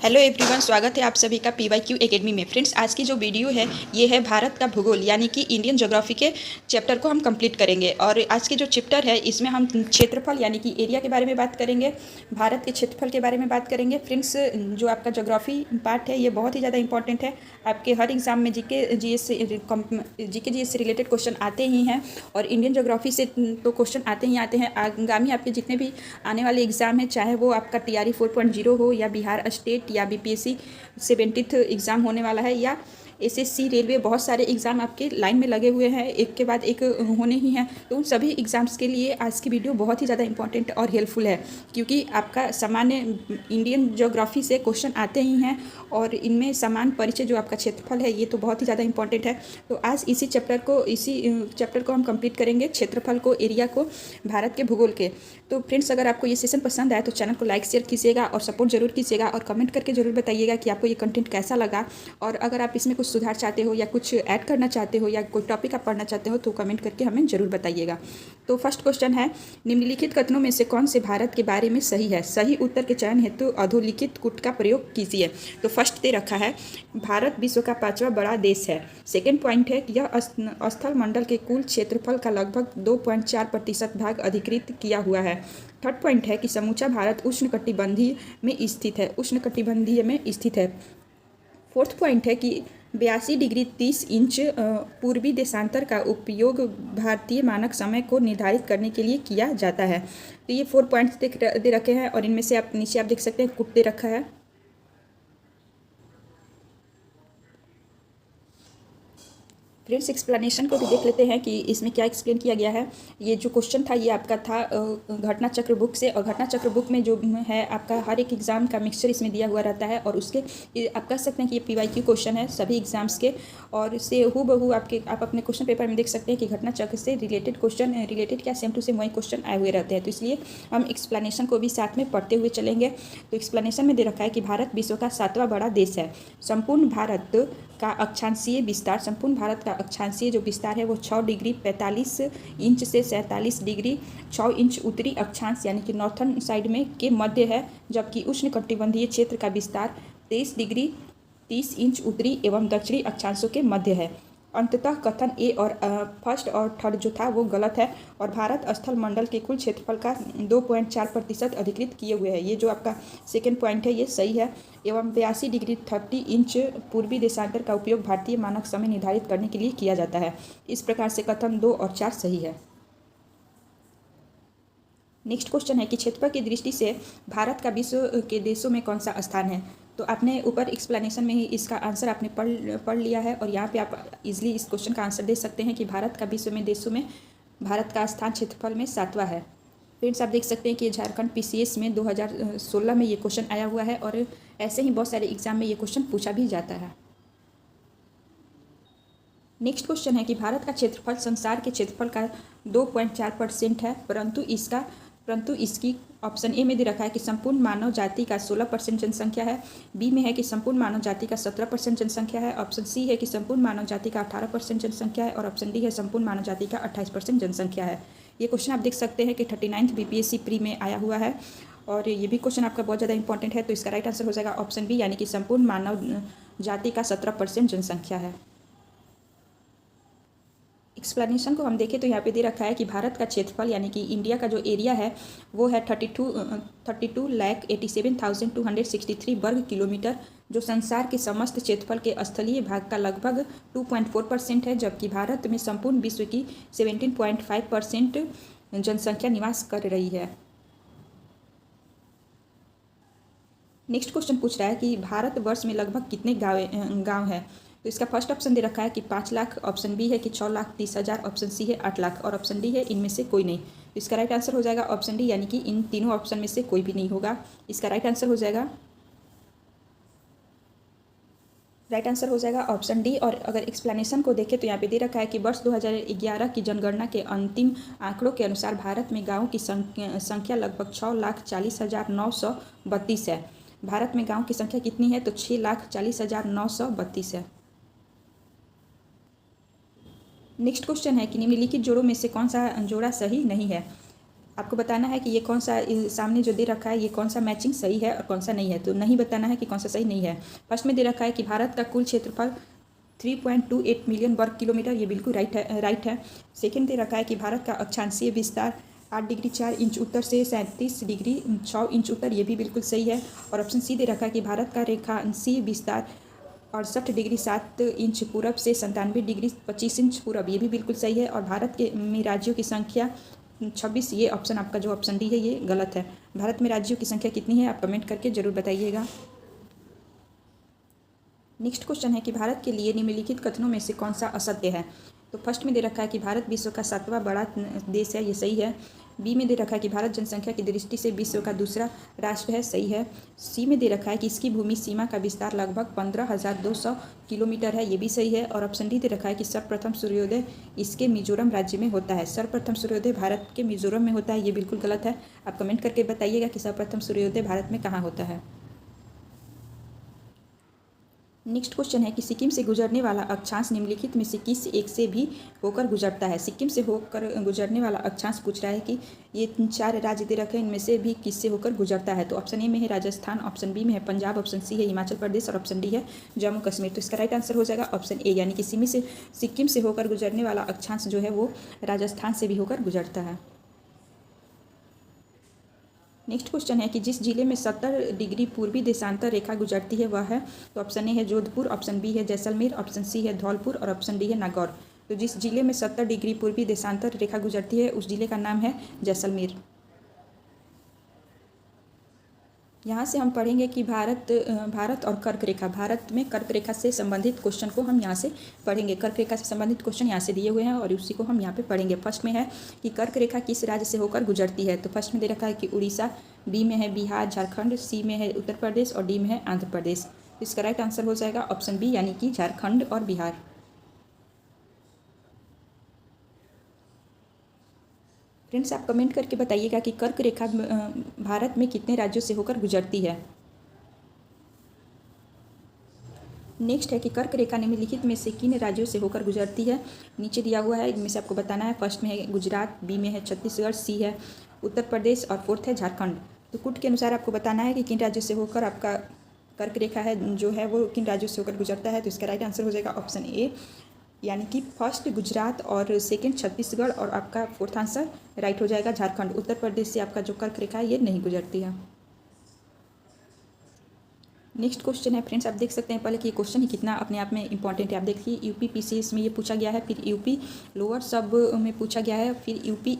Hello everyone, स्वागत है आप सभी का PYQ एकेडमी में। फ्रेंड्स, आज की जो वीडियो है ये है भारत का भूगोल यानी कि इंडियन ज्योग्राफी के चैप्टर को हम कंप्लीट करेंगे। और आज के जो चैप्टर है इसमें हम क्षेत्रफल यानी कि एरिया के बारे में बात करेंगे, भारत के क्षेत्रफल के बारे में बात करेंगे। फ्रेंड्स, जो आपका ज्योग्राफी पार्ट है ये बहुत ही ज़्यादा इंपॉर्टेंट है। आपके हर एग्जाम में जीके जीएस से रिलेटेड क्वेश्चन आते ही हैं और इंडियन ज्योग्राफी से तो क्वेश्चन आते ही आते हैं। आगामी आपके जितने भी आने वाले एग्जाम हैं, चाहे वो आपका TRE 4.0 हो या बिहार स्टेट या BPSC 70th एग्ज़ाम होने वाला है या SSC रेलवे, बहुत सारे एग्ज़ाम आपके लाइन में लगे हुए हैं, एक के बाद एक होने ही हैं। तो उन सभी एग्ज़ाम्स के लिए आज की वीडियो बहुत ही ज़्यादा इंपॉर्टेंट और हेल्पफुल है, क्योंकि आपका सामान्य इंडियन ज्योग्राफी से क्वेश्चन आते ही हैं और इनमें समान परिचय जो आपका क्षेत्रफल है ये तो बहुत ही ज़्यादा इंपॉर्टेंट है। तो आज इसी चैप्टर को हम कंप्लीट करेंगे, क्षेत्रफल को, एरिया को, भारत के भूगोल के। तो फ्रेंड्स, अगर आपको ये सेशन पसंद आए तो चैनल को लाइक शेयर कीजिएगा और सपोर्ट जरूर कीजिएगा और कमेंट करके जरूर बताइएगा कि आपको ये कंटेंट कैसा लगा। और अगर आप इसमें कुछ सुधार चाहते हो या कुछ ऐड करना चाहते हो या कोई टॉपिक आप पढ़ना चाहते हो तो कमेंट करके हमें जरूर बताइएगा। तो फर्स्ट क्वेश्चन है, निम्नलिखित कथनों में से कौन से भारत के बारे में सही है? सही उत्तर के चयन हेतु अधोलिखित कूट का प्रयोग कीजिए। तो फर्स्ट दे रखा है, भारत विश्व का 5वां बड़ा देश है। सेकेंड पॉइंट है, यह स्थल मंडल के कुल क्षेत्रफल का लगभग 2.4% भाग अधिकृत किया हुआ है। थर्ड पॉइंट है कि समूचा भारत उष्णकटिबंधीय में स्थित है। फोर्थ पॉइंट है कि 82 डिग्री 30 इंच पूर्वी देशांतर का उपयोग भारतीय मानक समय को निर्धारित करने के लिए किया जाता है। तो ये 4 पॉइंट्स दे रखे हैं और इनमें से आप नीचे आप देख सकते हैं कुट दे रखा है। फ्रेंड्स, एक्सप्लेनेशन को भी देख लेते हैं कि इसमें क्या एक्सप्लेन किया गया है। ये जो क्वेश्चन था ये आपका था घटना चक्र बुक से, और घटना चक्र बुक में जो है आपका हर एक एग्ज़ाम का मिक्सचर इसमें दिया हुआ रहता है और उसके आप कह सकते हैं कि ये PYQ क्वेश्चन है सभी एग्जाम्स के। और इससे हूबहू आप अपने क्वेश्चन पेपर में देख सकते हैं कि घटना चक्र से रिलेटेड क्या सेम टू सेम वही क्वेश्चन आए हुए रहते हैं। तो इसलिए हम एक्सप्लेनेशन को भी साथ में पढ़ते हुए चलेंगे। तो एक्सप्लेनेशन में दे रखा है कि भारत विश्व का 7वां बड़ा देश है। संपूर्ण भारत का अक्षांशीय जो विस्तार है वो 6 डिग्री 45 इंच से 47 डिग्री 6 इंच उत्तरी अक्षांश यानी कि नॉर्थन साइड में के मध्य है, जबकि उष्णकटिबंधीय क्षेत्र का विस्तार 23 डिग्री 30 इंच उत्तरी एवं दक्षिणी अक्षांशों के मध्य है। अंततः कथन ए और फर्स्ट और थर्ड जो था वो गलत है और भारत स्थल मंडल के कुल क्षेत्रफल का 2.4% अधिकृत किए हुए है। ये जो आपका सेकेंड पॉइंट है ये सही है। एवं 82 डिग्री 30 इंच पूर्वी देशांतर का उपयोग भारतीय मानक समय निर्धारित करने के लिए किया जाता है। इस प्रकार से कथन 2 और 4 सही है। नेक्स्ट क्वेश्चन है कि क्षेत्रफल की दृष्टि से भारत का विश्व के देशों में कौन सा स्थान है? तो आपने ऊपर एक्सप्लेनेशन में ही इसका आंसर आपने पढ़ लिया है और यहाँ पे आप इजीली इस क्वेश्चन का आंसर दे सकते हैं कि भारत का विश्व में देशों में भारत का स्थान क्षेत्रफल में 7वां है। फ्रेंड्स, आप देख सकते हैं कि झारखंड PCS में 2016 में ये क्वेश्चन आया हुआ है और ऐसे ही बहुत सारे एग्जाम में ये क्वेश्चन पूछा भी जाता है। नेक्स्ट क्वेश्चन है कि भारत का क्षेत्रफल संसार के क्षेत्रफल का 2.4% है, परंतु इसकी ऑप्शन ए में दे रखा है कि संपूर्ण मानव जाति का 16% जनसंख्या है, बी में है कि संपूर्ण मानव जाति का 17% जनसंख्या है, ऑप्शन सी है कि संपूर्ण मानव जाति का 18% जनसंख्या है और ऑप्शन डी है संपूर्ण मानव जाति का 28% जनसंख्या है। ये क्वेश्चन आप देख सकते हैं कि 39th BPSC प्री में आया हुआ है और ये भी क्वेश्चन आपका बहुत ज़्यादा इंपॉर्टेंट है। तो इसका राइट आंसर हो जाएगा ऑप्शन बी यानी कि संपूर्ण मानव जाति का 17% जनसंख्या है। एक्सप्लेनेशन को हम देखें तो यहाँ पे दे रखा है कि भारत का क्षेत्रफल यानी कि इंडिया का जो एरिया है वो है 32,87,263 वर्ग किलोमीटर, जो संसार के समस्त क्षेत्रफल के स्थलीय भाग का लगभग 2.4% है, जबकि भारत में संपूर्ण विश्व की 17.5% जनसंख्या निवास कर रही है। नेक्स्ट क्वेश्चन पूछ रहा है कि भारतवर्ष में लगभग कितने गाँव हैं? तो इसका फर्स्ट ऑप्शन दे रखा है कि 5 लाख, ऑप्शन बी है कि 6,30,000, ऑप्शन सी है 8 लाख और ऑप्शन डी है इनमें से कोई नहीं। तो इसका राइट आंसर हो जाएगा ऑप्शन डी यानी कि इन तीनों ऑप्शन में से कोई भी नहीं होगा। इसका राइट आंसर हो जाएगा ऑप्शन डी। और अगर एक्सप्लेनेशन को देखें तो यहाँ पे दे रखा है कि वर्ष 2011 की जनगणना के अंतिम आंकड़ों के अनुसार भारत में गाँवों की संख्या लगभग 6,40,932 है। भारत में गाँव की संख्या कितनी है? तो 6,40,932 है। नेक्स्ट क्वेश्चन है कि निम्नलिखित जोड़ों में से कौन सा जोड़ा सही नहीं है? आपको बताना है कि ये कौन सा सामने जो दे रखा है ये कौन सा मैचिंग सही है और कौन सा नहीं है। तो नहीं बताना है कि कौन सा सही नहीं है। फर्स्ट में दे रखा है कि भारत का कुल क्षेत्रफल 3.28 मिलियन वर्ग किलोमीटर, ये बिल्कुल राइट है। सेकेंड दे रखा है कि भारत का अक्षांशीय विस्तार 8 डिग्री 4 इंच उत्तर से 37 डिग्री 6 इंच उत्तर, ये भी बिल्कुल सही है। और ऑप्शन सी दे रखा है कि भारत का रेखांशीय विस्तार 68 डिग्री 7 इंच पूरब से 97 डिग्री 25 इंच पूरब, ये भी बिल्कुल सही है। और भारत के में राज्यों की संख्या 26, ये ऑप्शन आपका जो ऑप्शन डी है ये गलत है। भारत में राज्यों की संख्या कितनी है आप कमेंट करके जरूर बताइएगा। नेक्स्ट क्वेश्चन है कि भारत के लिए निम्नलिखित कथनों में से कौन सा असत्य है। तो फर्स्ट में दे रखा है कि भारत विश्व का 7वां बड़ा देश है, ये सही है। बी में दे रखा है कि भारत जनसंख्या की दृष्टि से विश्व का दूसरा राष्ट्र है, सही है। सी में दे रखा है कि इसकी भूमि सीमा का विस्तार लगभग 15,200 किलोमीटर है, ये भी सही है। और ऑप्शन डी दे रखा है कि सर्वप्रथम सूर्योदय इसके मिजोरम राज्य में होता है। सर्वप्रथम सूर्योदय भारत के मिजोरम में होता है, ये बिल्कुल गलत है। आप कमेंट करके बताइएगा कि सर्वप्रथम सूर्योदय भारत में कहाँ होता है। नेक्स्ट क्वेश्चन है कि सिक्किम से गुजरने वाला अक्षांश निम्नलिखित में से किस एक से भी होकर गुजरता है। सिक्किम से होकर गुजरने वाला अक्षांश पूछ रहा है कि ये 4 राज्य दे रखे हैं, इनमें से भी किससे होकर गुजरता है। तो ऑप्शन ए में है राजस्थान, ऑप्शन बी में है पंजाब, ऑप्शन सी है हिमाचल प्रदेश और ऑप्शन डी है जम्मू कश्मीर। तो इसका राइट आंसर हो जाएगा ऑप्शन ए, यानी कि सिक्किम से होकर गुजरने वाला अक्षांश जो है वो राजस्थान से भी होकर गुजरता है। नेक्स्ट क्वेश्चन है कि जिस जिले में 70 डिग्री पूर्वी देशांतर रेखा गुजरती है वह है। तो ऑप्शन ए है जोधपुर, ऑप्शन बी है जैसलमेर, ऑप्शन सी है धौलपुर और ऑप्शन डी है नागौर। तो जिस जिले में 70 डिग्री पूर्वी देशांतर रेखा गुजरती है उस जिले का नाम है जैसलमेर। यहाँ से हम पढ़ेंगे कि भारत और कर्क रेखा, भारत में कर्क रेखा से संबंधित क्वेश्चन को हम यहाँ से पढ़ेंगे। कर्क रेखा से संबंधित क्वेश्चन यहाँ से दिए हुए हैं और उसी को हम यहाँ पे पढ़ेंगे। फर्स्ट में है कि कर्क रेखा किस राज्य से होकर गुजरती है। तो फर्स्ट में दे रखा है कि उड़ीसा, बी में है बिहार झारखंड, सी में है उत्तर प्रदेश और डी में है आंध्र प्रदेश। तो इसका राइट आंसर हो जाएगा ऑप्शन बी, यानी कि झारखंड और बिहार। फ्रेंड्स आप कमेंट करके बताइएगा कि कर्क रेखा भारत में कितने राज्यों से होकर गुजरती है। नेक्स्ट है कि कर्क रेखा निम्नलिखित में से किन राज्यों से होकर गुजरती है। नीचे दिया हुआ है, इनमें से आपको बताना है। फर्स्ट में है गुजरात, बी में है छत्तीसगढ़, सी है उत्तर प्रदेश और फोर्थ है झारखंड। तो कुट के अनुसार आपको बताना है कि किन राज्यों से होकर आपका कर्क रेखा है जो है वो किन राज्यों से होकर गुजरता है। तो इसका राइट आंसर हो जाएगा ऑप्शन ए, यानी कि फर्स्ट गुजरात और सेकंड छत्तीसगढ़ और आपका फोर्थ आंसर राइट हो जाएगा झारखंड। उत्तर प्रदेश से आपका जो कर्क रेखा है ये नहीं गुजरती है। नेक्स्ट क्वेश्चन है फ्रेंड्स, आप देख सकते हैं पहले कि ये क्वेश्चन ही कितना अपने आप में इंपॉर्टेंट है। आप देखिए यूपी पीसीएस में ये पूछा गया है, फिर यूपी लोअर सब में पूछा गया है, फिर यूपी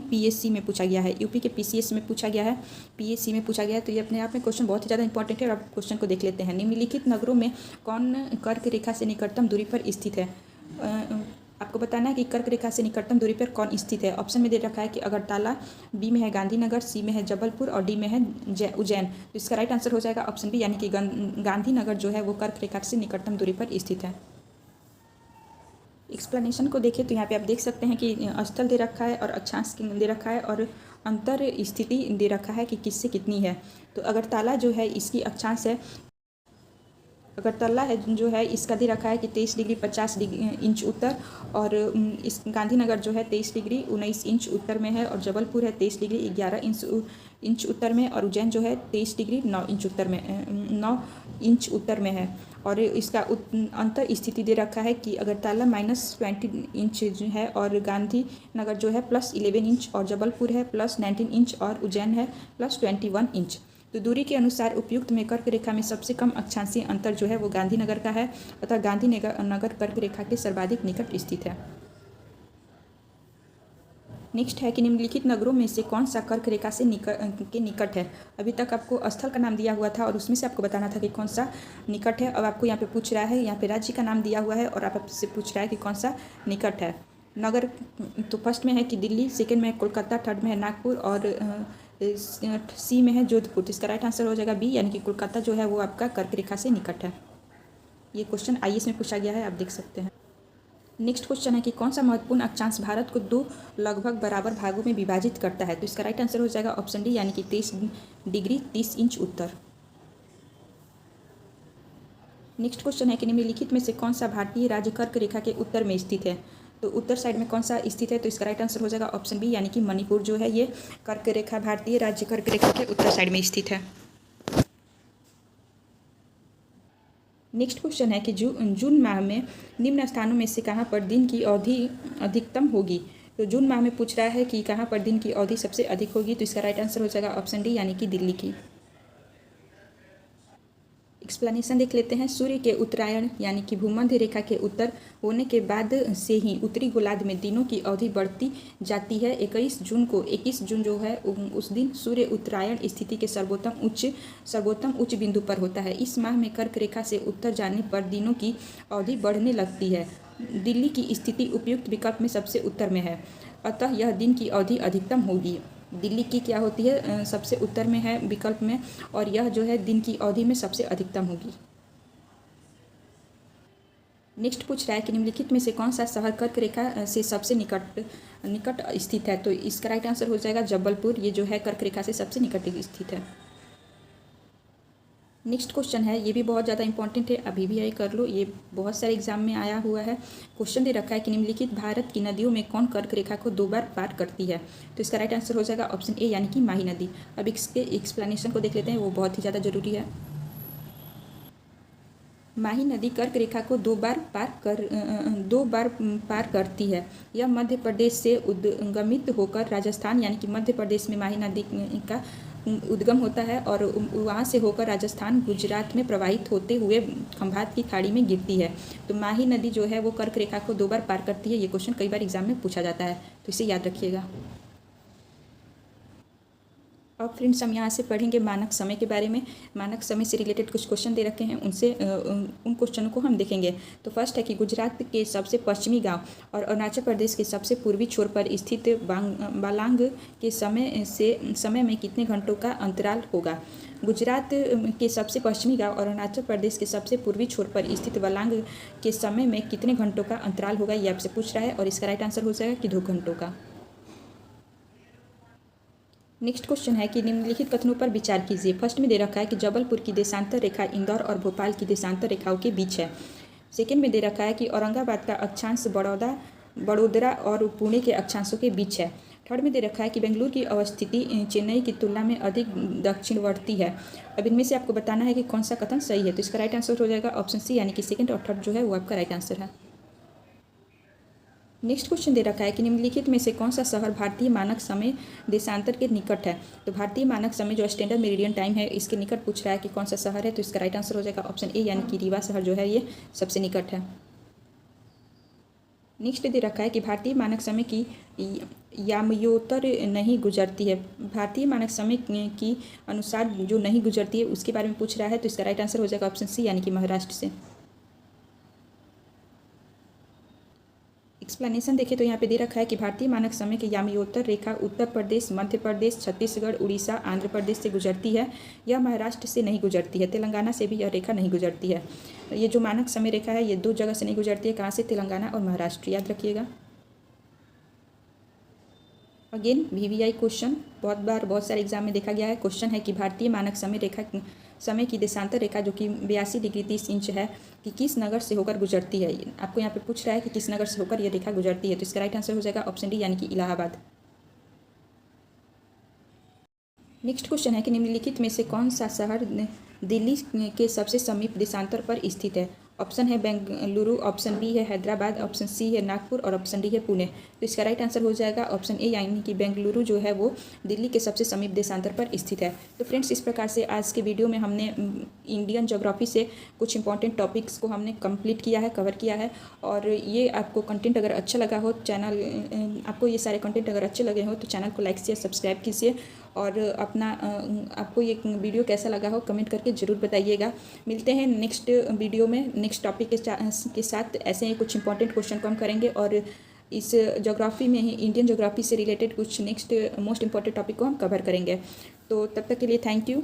पीएससी में पूछा गया है, यूपी के पीसीएस में पूछा गया है, पीएससी में पूछा गया है। तो ये अपने आप में क्वेश्चन बहुत ही ज़्यादा इंपॉर्टेंट है और आप क्वेश्चन को देख लेते हैं। निम्नलिखित नगरों में कौन कर्क रेखा से निकटतम दूरी पर स्थित है। आपको बताना है कि कर्क रेखा से निकटतम दूरी पर कौन स्थित है। ऑप्शन में दे रखा है कि अगरतला, बी में है गांधीनगर, सी में है जबलपुर और डी में है उज्जैन। तो इसका राइट आंसर हो जाएगा ऑप्शन बी, यानी कि गांधीनगर जो है वो कर्क रेखा से निकटतम दूरी पर स्थित है। एक्सप्लेनेशन को देखें तो यहाँ पे आप देख सकते हैं कि स्थल दे रखा है और अक्षांश दे रखा है और अंतर स्थिति दे रखा है कि किससे कितनी है। तो अगरतला जो है इसकी अक्षांश है, अगरतला है जो है इसका दे रखा है कि 23 डिग्री 50 इंच उत्तर और इस गांधीनगर जो है 23 डिग्री 19 इंच उत्तर में है और जबलपुर है 23 डिग्री 11 इंच उत्तर में और उज्जैन जो है 23 डिग्री 9 इंच उत्तर में है। और इसका अंतर स्थिति दे रखा है कि अगरतला -20 इंच है और गांधीनगर जो है +11 इंच और जबलपुर है +19 इंच और उज्जैन है +21 इंच। तो दूरी के अनुसार उपयुक्त में कर्क रेखा में सबसे कम अक्षांशीय अंतर जो है वो गांधीनगर का है, अतः गांधीनगर कर्क रेखा के सर्वाधिक निकट स्थित है। नेक्स्ट है कि निम्नलिखित नगरों में से कौन सा कर्क रेखा से निकट है। अभी तक आपको स्थल का नाम दिया हुआ था और उसमें से आपको बताना था कि कौन सा निकट है। अब आपको यहाँ पे पूछ रहा है, यहाँ पे राज्य का नाम दिया हुआ है और आपसे पूछ रहा है कि कौन सा निकट है। नगर तो फर्स्ट में है कि दिल्ली, सेकेंड में है कोलकाता, थर्ड में है नागपुर और सी में है जोधपुर। तो इसका राइट आंसर हो जाएगा बी, यानी कि कोलकाता जो है वो आपका कर्क रेखा से निकट है। ये क्वेश्चन आईएएस में पूछा गया है, आप देख सकते हैं। नेक्स्ट क्वेश्चन है कि कौन सा महत्वपूर्ण अक्षांश भारत को 2 लगभग बराबर भागों में विभाजित करता है। तो इसका राइट आंसर हो जाएगा ऑप्शन डी, यानी कि 23 डिग्री 30 इंच उत्तर। नेक्स्ट क्वेश्चन है कि निम्नलिखित में से कौन सा भारतीय राज्य कर्क रेखा के उत्तर में स्थित है। तो उत्तर साइड में कौन सा स्थित है? तो इसका राइट आंसर हो जाएगा ऑप्शन बी, यानी कि मणिपुर जो है ये कर्क रेखा, भारतीय राज्य कर्क रेखा के उत्तर साइड में स्थित है। नेक्स्ट क्वेश्चन है कि जून माह में निम्न स्थानों में से कहाँ पर दिन की अवधि अधिकतम होगी? तो जून माह में पूछ रहा है कि कहाँ पर दिन की अवधि सबसे अधिक होगी। तो इसका राइट आंसर हो जाएगा ऑप्शन डी, यानी कि दिल्ली की। एक्सप्लेनेशन देख लेते हैं। सूर्य के उत्तरायण यानी कि भूमध्य रेखा के उत्तर होने के बाद से ही उत्तरी गोलार्ध में दिनों की अवधि बढ़ती जाती है। 21 जून जो है उस दिन सूर्य उत्तरायण स्थिति के सर्वोत्तम उच्च बिंदु पर होता है। इस माह में कर्क रेखा से उत्तर जाने पर दिनों की अवधि बढ़ने लगती है। दिल्ली की स्थिति उपयुक्त विकल्प में सबसे उत्तर में है, अतः यह दिन की अवधि अधिकतम होगी। दिल्ली की क्या होती है? सबसे उत्तर में है विकल्प में, और यह जो है दिन की अवधि में सबसे अधिकतम होगी। नेक्स्ट पूछ रहा है कि निम्नलिखित में से कौन सा शहर कर्क रेखा से सबसे निकट स्थित है? तो इसका राइट आंसर हो जाएगा जबलपुर। ये जो है कर्क रेखा से सबसे निकट स्थित है। नेक्स्ट क्वेश्चन है, ये भी बहुत ज़्यादा इंपॉर्टेंट है, अभी भी ये कर लो, ये बहुत सारे एग्जाम में आया हुआ है। क्वेश्चन दे रखा है कि निम्नलिखित भारत की नदियों में कौन कर्क रेखा को 2 बार पार करती है? तो इसका राइट आंसर हो जाएगा ऑप्शन ए, यानी कि माही नदी। अब इसके एक्सप्लेनेशन को देख लेते हैं, वो बहुत ही ज़्यादा जरूरी है। माही नदी कर्क रेखा को 2 बार पार करती है। यह मध्य प्रदेश से उद्गमित होकर राजस्थान यानी कि मध्य प्रदेश में माही नदी का उद्गम होता है और वहाँ से होकर राजस्थान गुजरात में प्रवाहित होते हुए खंभात की खाड़ी में गिरती है। तो माही नदी जो है वो कर्क रेखा को 2 बार पार करती है। ये क्वेश्चन कई बार एग्जाम में पूछा जाता है, तो इसे याद रखिएगा। अब फ्रेंड्स हम यहाँ से पढ़ेंगे मानक समय के बारे में। मानक समय से रिलेटेड कुछ क्वेश्चन दे रखे हैं, उनसे उन क्वेश्चनों को हम देखेंगे। तो फर्स्ट है कि गुजरात के सबसे पश्चिमी गांव और अरुणाचल प्रदेश के सबसे पूर्वी छोर पर स्थित बालांग के समय में कितने घंटों का अंतराल होगा? गुजरात के सबसे पश्चिमी गांव और अरुणाचल प्रदेश के सबसे पूर्वी छोर पर स्थित बालांग के समय में कितने घंटों का अंतराल होगा, ये आपसे पूछ रहा है, और इसका राइट आंसर हो जाएगा कि 2 घंटों का। नेक्स्ट क्वेश्चन है कि निम्नलिखित कथनों पर विचार कीजिए। फर्स्ट में दे रखा है कि जबलपुर की देशांतर रेखा इंदौर और भोपाल की देशांतर रेखाओं के बीच है। सेकेंड में दे रखा है कि औरंगाबाद का अक्षांश बड़ोदरा और पुणे के अक्षांशों के बीच है। थर्ड में दे रखा है कि बेंगलुरु की अवस्थिति चेन्नई की तुलना में अधिक दक्षिणवर्ती है। अब इनमें से आपको बताना है कि कौन सा कथन सही है। तो इसका राइट आंसर हो जाएगा ऑप्शन सी, यानी कि सेकेंड और थर्ड जो है वो आपका राइट आंसर है। नेक्स्ट क्वेश्चन दे रखा है कि निम्नलिखित में से कौन सा शहर भारतीय मानक समय देशांतर के निकट है? तो भारतीय मानक समय जो स्टैंडर्ड मेरिडियन टाइम है इसके निकट पूछ रहा है कि कौन सा शहर है। तो इसका राइट आंसर हो जाएगा ऑप्शन ए, यानी कि रीवा शहर जो है ये सबसे निकट है। नेक्स्ट दे रखा है कि भारतीय मानक समय की यामयोत्तर नहीं गुजरती है। भारतीय मानक समय की अनुसार जो नहीं गुजरती है उसके बारे में पूछ रहा है। तो इसका राइट आंसर हो जाएगा ऑप्शन सी, यानी कि महाराष्ट्र से। एक्सप्लेनेशन देखें तो यहाँ पे दे रखा है कि भारतीय मानक समय की यामयोत्तर रेखा उत्तर प्रदेश, मध्य प्रदेश, छत्तीसगढ़, उड़ीसा, आंध्र प्रदेश से गुजरती है। यह महाराष्ट्र से नहीं गुजरती है। तेलंगाना से भी यह रेखा नहीं गुजरती है। ये जो मानक समय रेखा है ये 2 जगह से नहीं गुजरती है। कहाँ से? तेलंगाना और महाराष्ट्र, याद रखिएगा। अगेन VVI क्वेश्चन बहुत सारे एग्जाम में देखा गया है। क्वेश्चन है कि भारतीय मानक समय की देशांतर रेखा जो कि 82 डिग्री 30 इंच है कि किस नगर से होकर गुजरती है? आपको यहाँ पे पूछ रहा है कि किस नगर से होकर यह रेखा गुजरती है। तो इसका राइट आंसर हो जाएगा ऑप्शन डी, यानी कि इलाहाबाद। नेक्स्ट क्वेश्चन है कि निम्नलिखित में से कौन सा शहर दिल्ली के सबसे समीप देशांतर पर स्थित है? ऑप्शन है बेंगलुरु, ऑप्शन बी है हैदराबाद, ऑप्शन सी है नागपुर और ऑप्शन डी है पुणे। तो इसका राइट आंसर हो जाएगा ऑप्शन ए, यानी कि बेंगलुरु जो है वो दिल्ली के सबसे समीप देशांतर पर स्थित है। तो फ्रेंड्स इस प्रकार से आज के वीडियो में हमने इंडियन ज्योग्राफी से कुछ इंपॉर्टेंट टॉपिक्स को हमने कंप्लीट किया है, कवर किया है। और ये आपको कंटेंट अगर अच्छा लगा हो, आपको ये सारे कंटेंट अगर अच्छे लगे हो तो चैनल को लाइक शेयर सब्सक्राइब कीजिए। और आपको ये वीडियो कैसा लगा हो कमेंट करके ज़रूर बताइएगा। मिलते हैं नेक्स्ट वीडियो में नेक्स्ट टॉपिक के साथ। ऐसे ही कुछ इंपॉर्टेंट क्वेश्चन को हम करेंगे और इस ज्योग्राफी में ही इंडियन ज्योग्राफी से रिलेटेड कुछ नेक्स्ट मोस्ट इंपॉर्टेंट टॉपिक को हम कवर करेंगे। तो तब तक के लिए थैंक यू।